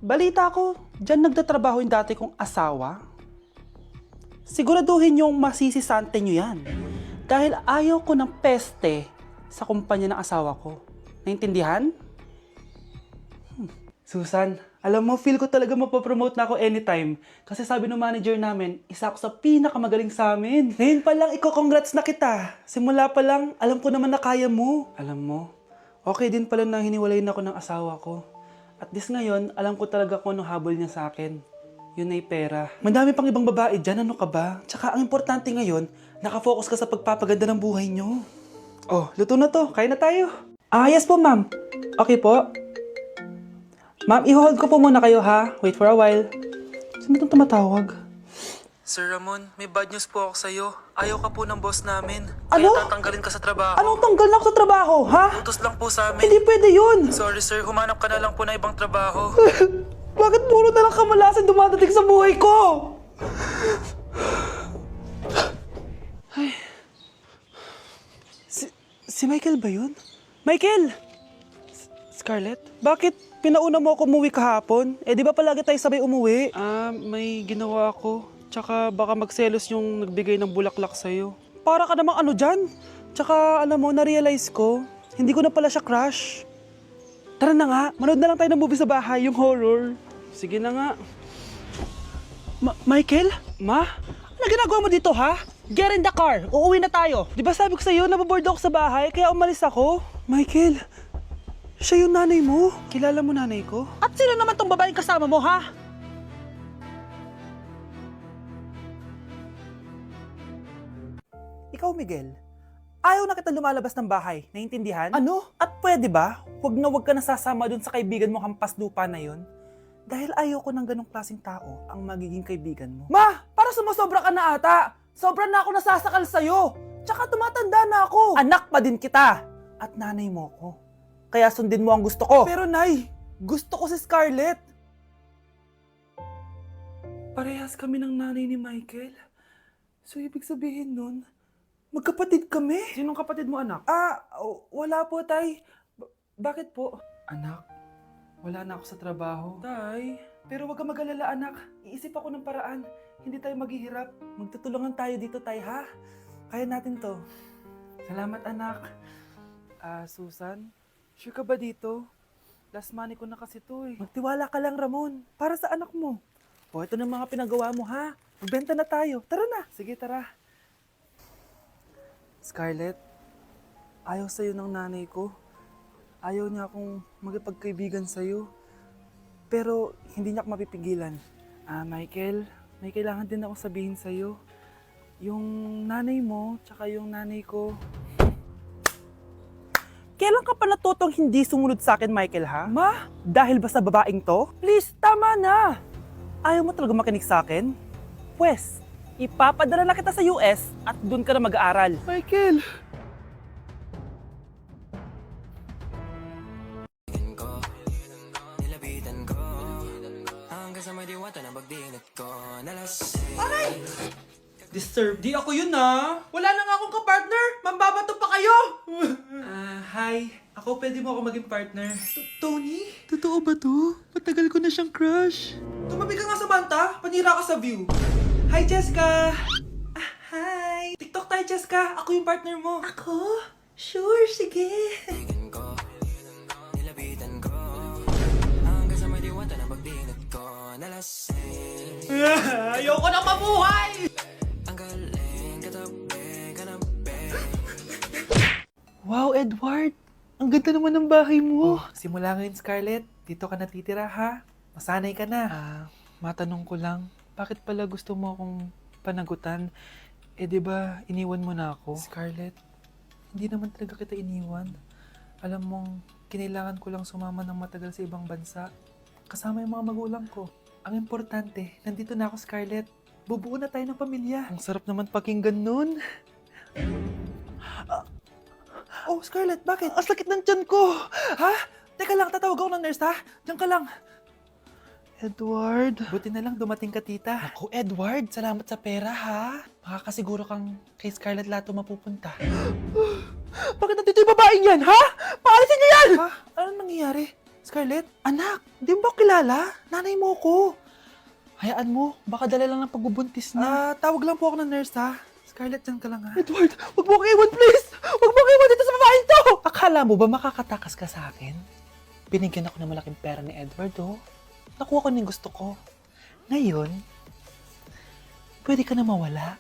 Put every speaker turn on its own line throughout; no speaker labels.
Balita ko, dyan nagtatrabaho yung dati kong asawa. Siguraduhin yung masisisante nyo yan. Dahil ayaw ko ng peste sa kumpanya ng asawa ko. Naintindihan? Susan, alam mo, feel ko talaga mapopromote na ako anytime. Kasi sabi ng manager namin, isa ako sa pinakamagaling sa amin. Ngayon pa lang, congrats na kita. Simula pa lang, alam ko naman na kaya mo. Alam mo, okay din pala na hiniwalayin ako ng asawa ko. At this ngayon, alam ko talaga kung anong habol niya sa akin. Yun ay pera. Madami pang ibang babae dyan, ano ka ba? Tsaka ang importante ngayon, nakafocus ka sa pagpapaganda ng buhay nyo. Oh, luto na to. Kain na tayo. Ah, yes po, ma'am. Okay po. Ma'am, i-hold ko po muna kayo, ha? Wait for a while. Sino itong tumatawag?
Sir Ramon, may bad news po ako sa'yo. Ayaw ka po ng boss namin.
Ano?
Kaya tatanggalin ka sa trabaho.
Anong tanggal na ako sa trabaho, ha?
Utos lang po sa amin.
Hindi pwede yun.
Sorry sir, humanap ka na lang po na ibang trabaho.
Bakit puro na lang kamalasan dumadating sa buhay ko? Ay. Si Michael ba yun? Michael! Scarlett, bakit pinauna mo ako umuwi kahapon? Eh, di ba palagi tayo sabay umuwi? May ginawa ako. Tsaka baka magselos yung nagbigay ng bulaklak sa'yo. Para ka namang ano dyan? Tsaka alam mo, na-realize ko, hindi ko na pala siya crush. Tara na nga, manood na lang tayo ng movie sa bahay, yung horror. Sige na nga. Michael? Ma? Ano ginagawa mo dito, ha? Get in the car, uuwi na tayo. Di ba sabi ko sa'yo, nababoard ako sa bahay, kaya umalis ako? Michael, siya yung nanay mo. Kilala mo nanay ko? At sino naman tong babaeng kasama mo, ha? Ikaw, Miguel, ayaw na kita lumalabas ng bahay, naiintindihan? Ano? At pwede ba, huwag ka nasasama dun sa kaibigan mo hampas lupa na yon? Dahil ayaw ko ng ganong klaseng tao ang magiging kaibigan mo. Ma! Para sumasobra ka na ata! Sobra na ako nasasakal sa'yo! Tsaka tumatanda na ako! Anak pa din kita! At nanay mo ko. Kaya sundin mo ang gusto ko. Pero Nay, gusto ko si Scarlett. Parehas kami ng nanay ni Michael. So ibig sabihin nun, magkapatid kami? Sinong kapatid mo, anak? Wala po, Tay. Bakit po? Anak, wala na ako sa trabaho. Tay, pero wag ka mag-alala, anak. Iisip ako ng paraan. Hindi tayo maghihirap. Magtutulungan tayo dito, Tay, ha? Kaya natin to. Salamat, anak. Susan, sure ka ba dito? Last money ko na kasi to, eh. Magtiwala ka lang, Ramon. Para sa anak mo. O, ito na mga pinagawa mo, ha? Magbenta na tayo. Tara na. Sige, tara. Scarlett, ayaw sa'yo ng nanay ko. Ayaw niya akong magipagkaibigan sa'yo. Pero hindi niya ako mapipigilan. Michael, may kailangan din ako sabihin sa'yo. Yung nanay mo, tsaka yung nanay ko. Kailan ka pa natutong hindi sumunod sa akin, Michael, ha? Ma, dahil ba sa babaeng to? Please, tama na! Ayaw mo talaga makinig sa akin? Pwes, ipapadala na kita sa US at doon ka na mag-aaral. Michael! Aray! Disturb. Di ako yun, ha? Wala na nga akong kapartner. Mambabato pa kayo. Hi. Ako, pwede mo ako maging partner. Tony? Totoo ba to? Matagal ko na siyang crush. Tumabi ka nga sa banta. Panira ka sa view. Hi, Jessica. Hi. TikTok tayo, Jessica. Ako yung partner mo. Ako? Sure, sige. Ayoko na mabuhay! Wow, Edward! Ang ganda naman ng bahay mo. Simula ngayon, Scarlett. Dito ka natitira, ha? Masanay ka na. Matanong ko lang, bakit pala gusto mo akong panagutan? Eh, di ba iniwan mo na ako? Scarlett, hindi naman talaga kita iniwan. Alam mong, kinailangan ko lang sumama ng matagal sa ibang bansa. Kasama yung mga magulang ko. Ang importante, nandito na ako, Scarlett. Bubuo na tayo ng pamilya. Ang sarap naman pakinggan nun. Oh, Scarlett, bakit? Ang sakit ng tiyan ko! Ha? Teka lang, tatawag ako ng nurse, ha? Diyan ka lang. Edward. Buti na lang dumating ka, tita. Ako, Edward, salamat sa pera, ha? Makakasiguro kang kay Scarlett Lato mapupunta. Bakit nandito yung babaeng yan, ha? Paalisin niyo yan! Ha? Anong nangyayari? Scarlett, anak, di mo ba kilala? Nanay mo ko. Hayaan mo, baka dala lang ng pagbubuntis niya. Tawag lang po ako ng nurse, ha? Scarlett, dyan ka lang, ha? Edward, wag mo akong iwan, please! Wag mo akong iwan dito sa babaeng to! Akala mo ba makakatakas ka sa akin? Binigyan ako ng malaking pera ni Edward, oh. Nakuha ko na yung gusto ko. Ngayon, pwede ka na mawala.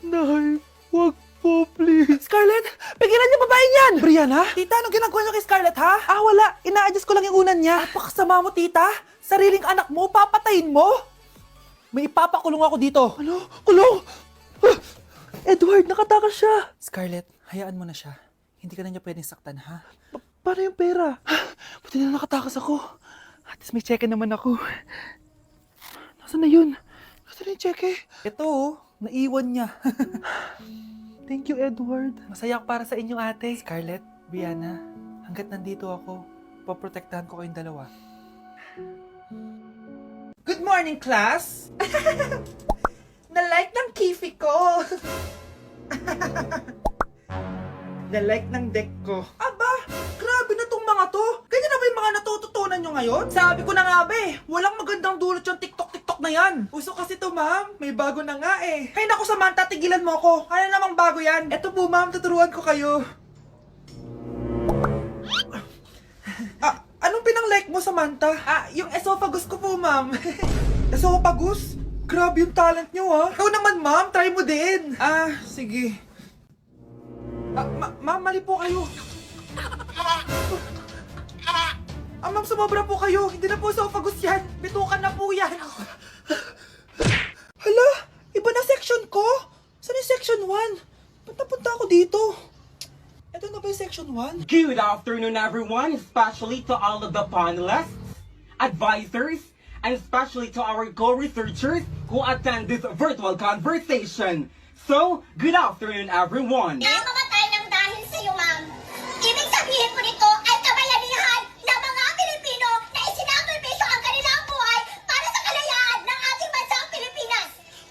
Nay, wag po, please. Scarlett, pigilan niyo babae niyan! Brianna? Tita, anong ginagawa niyo kay Scarlett, ha? Wala. Ina-adjust ko lang yung unan niya. Napakasama mo, tita. Sariling anak mo, papatayin mo? May ipapakulong ako dito. Ano? Kulong? Edward, nakatakas siya. Scarlett, hayaan mo na siya. Hindi ka na niya pwedeng saktan, ha? Paano yung pera? Buti na nakatakas ako. At least may cheque naman ako. Nasaan na yun? Nasaan na yung cheque? Ito, naiwan niya. Thank you, Edward. Masaya ako para sa inyo, ate. Scarlett, Brianna, hanggat nandito ako, poprotektahan ko kayong dalawa. Good morning, class! Na-like ng kifi ko! Na-like ng deck ko. Aba! Grabe na tong mga to! Ganyan na ba yung mga natututunan nyo ngayon? Sabi ko na nga ba walang magandang dulot yung TikTok na yan. Uso kasi to, ma'am. May bago na nga eh. Hay naku, Samantha, tigilan mo ako. Ano namang bago yan? Eto po, ma'am, tuturuan ko kayo. Anong pinang-like mo, Samantha? Yung esophagus ko po, ma'am. Esophagus? Grabe yung talent nyo, ha? Ikaw naman, ma'am. Try mo din. Sige. Ma'am, mali po kayo. Ma'am, sumobra po kayo. Hindi na po esophagus yan. Bitukan na po yan. Hala, iba na section ko. Saan yung section 1? Ba't napunta ako dito? Ito na ba yung section 1?
Good afternoon, everyone, especially to all of the panelists, advisors, and especially to our co-researchers who attend this virtual conversation. So, good afternoon, everyone.
Namamatay ng dahil sa iyo, ma'am. Ibig sabihin po nito ay kabayanihan ng mga Pilipino na isinakripisyo ang kanilang buhay para sa kalayaan ng ating bansang Pilipinas.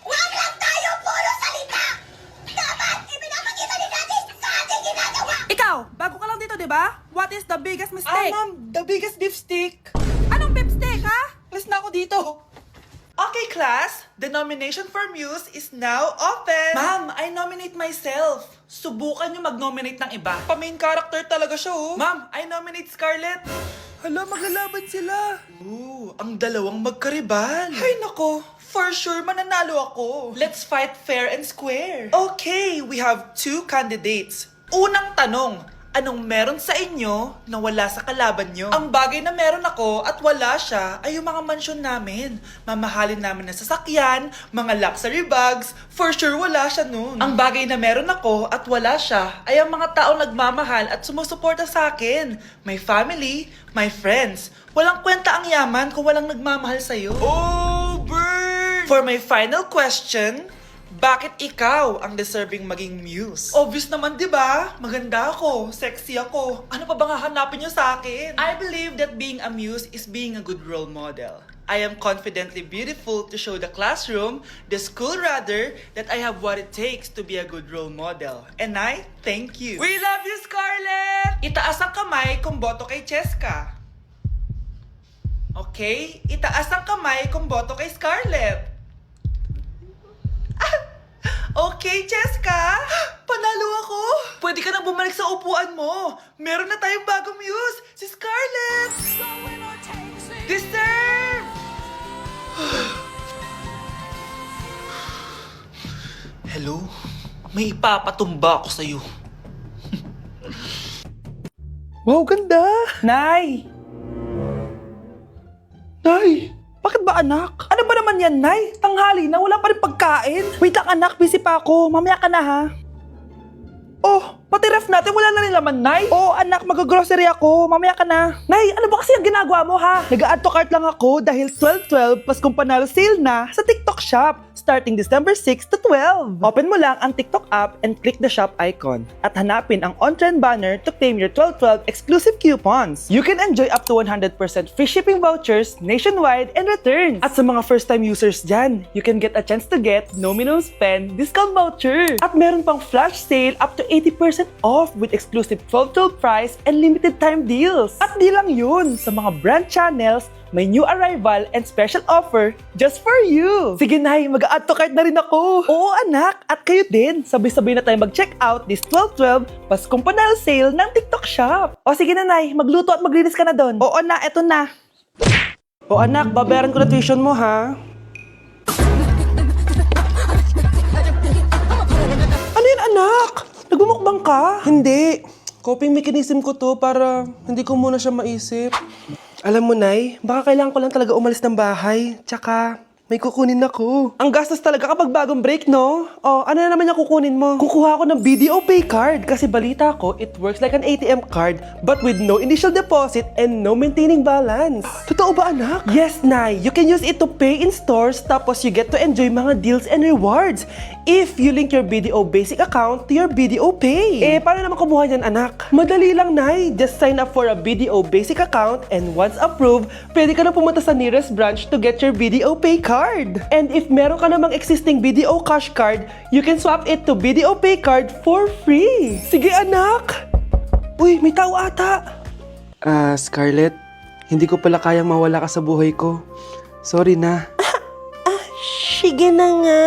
Huwag lang tayo puro salita! Dapat ipinapakita din natin sa ating ginagawa!
Ikaw, bago ka lang dito, di ba? What is the biggest mistake?
Ma'am, the biggest beef stick.
Anong beef steak, ha?
Alis na ako dito. Okay, class. The nomination for Muse is now open. Ma'am, I nominate myself. Subukan niyo mag-nominate ng iba. Pa-main character talaga siya, oh. Ma'am, I nominate Scarlett. Hala, maglalaban sila. Ooh, ang dalawang magkaribal. Ay, nako. For sure, mananalo ako. Let's fight fair and square. Okay, we have 2 candidates. Unang tanong, anong meron sa inyo na wala sa kalaban nyo? Ang bagay na meron ako at wala siya ay yung mga mansyon namin. Mamahalin namin na sasakyan, mga luxury bags, for sure wala siya nun. Ang bagay na meron ako at wala siya ay ang mga taong nagmamahal at sumusuporta sa akin. My family, my friends. Walang kwenta ang yaman kung walang nagmamahal sa'yo. Oh, burn! For my final question, bakit ikaw ang deserving maging muse? Obvious naman, di ba? Maganda ako, sexy ako. Ano pa bang hahanapin niyo sa akin? I believe that being a muse is being a good role model. I am confidently beautiful to show the classroom, the school rather, that I have what it takes to be a good role model. And I thank you. We love you, Scarlett! Itaas ang kamay kung boto kay Cheska. Okay? Itaas ang kamay kung boto kay Scarlett. Okay, Cheska! Panalo ako! Pwede ka nang bumalik sa upuan mo. Meron na tayong bagong muse, si Scarlett! Deserve! Hello? May ipapatumba ako sa'yo. Wow, ganda! Nay! Nay! Bakit ba, anak? Ano ba naman yan, Nay? Tanghali na, wala pa rin pagkain. Wait lang, anak. Busy pa ako. Mamaya ka na, ha? Oh, pati ref natin, wala na rin laman, Nay. Oh, anak, mag-grocery ako. Mamaya ka na. Nay, ano ba kasi ang ginagawa mo, ha? Nag-add to cart lang ako dahil 12/12 Paskong Panalo sale na sa TikTok Shop starting December 6 to 12. Open mo lang ang TikTok app and click the shop icon at hanapin ang on-trend banner to claim your 12/12 exclusive coupons. You can enjoy up to 100% free shipping vouchers nationwide and returns. At sa mga first-time users dyan, you can get a chance to get no minimum spend discount voucher. At meron pang flash sale up to 80% off with exclusive 12/12 price and limited time deals. At di lang yun, sa mga brand channels, may new arrival and special offer just for you. Sige Nay, mag-add to cart na rin ako. Oo anak, at kayo din. Sabay-sabay na tayo mag-check out this 12/12 Paskong Panalo Sale ng TikTok Shop. O sige na Nay, magluto at maglinis ka na doon. Oo na, eto na. O anak, babayaran ko na tuition mo ha. Ano yun anak? Nagmumukbang ka? Hindi. Coping mechanism ko to para hindi ko muna siya maisip. Alam mo, Nay, baka kailangan ko lang talaga umalis ng bahay. Tsaka, may kukunin ako. Ang gastos talaga kapag bagong break, no? Oh, ano na naman yung kukunin mo? Kukuha ako ng BDO Pay card kasi balita ko, it works like an ATM card but with no initial deposit and no maintaining balance. Totoo ba, anak? Yes, Nay. You can use it to pay in stores tapos you get to enjoy mga deals and rewards if you link your BDO Basic account to your BDO Pay. Eh, paano naman kumuha yan, anak? Madali lang, Nay. Just sign up for a BDO Basic account and once approved, pwede ka na pumunta sa nearest branch to get your BDO Pay card. And if meron ka namang existing BDO Cash card, you can swap it to BDO Pay card for free. Sige, anak! Uy, may tao ata. Scarlett, hindi ko pala kayang mawala ka sa buhay ko. Sorry na. Sige na nga.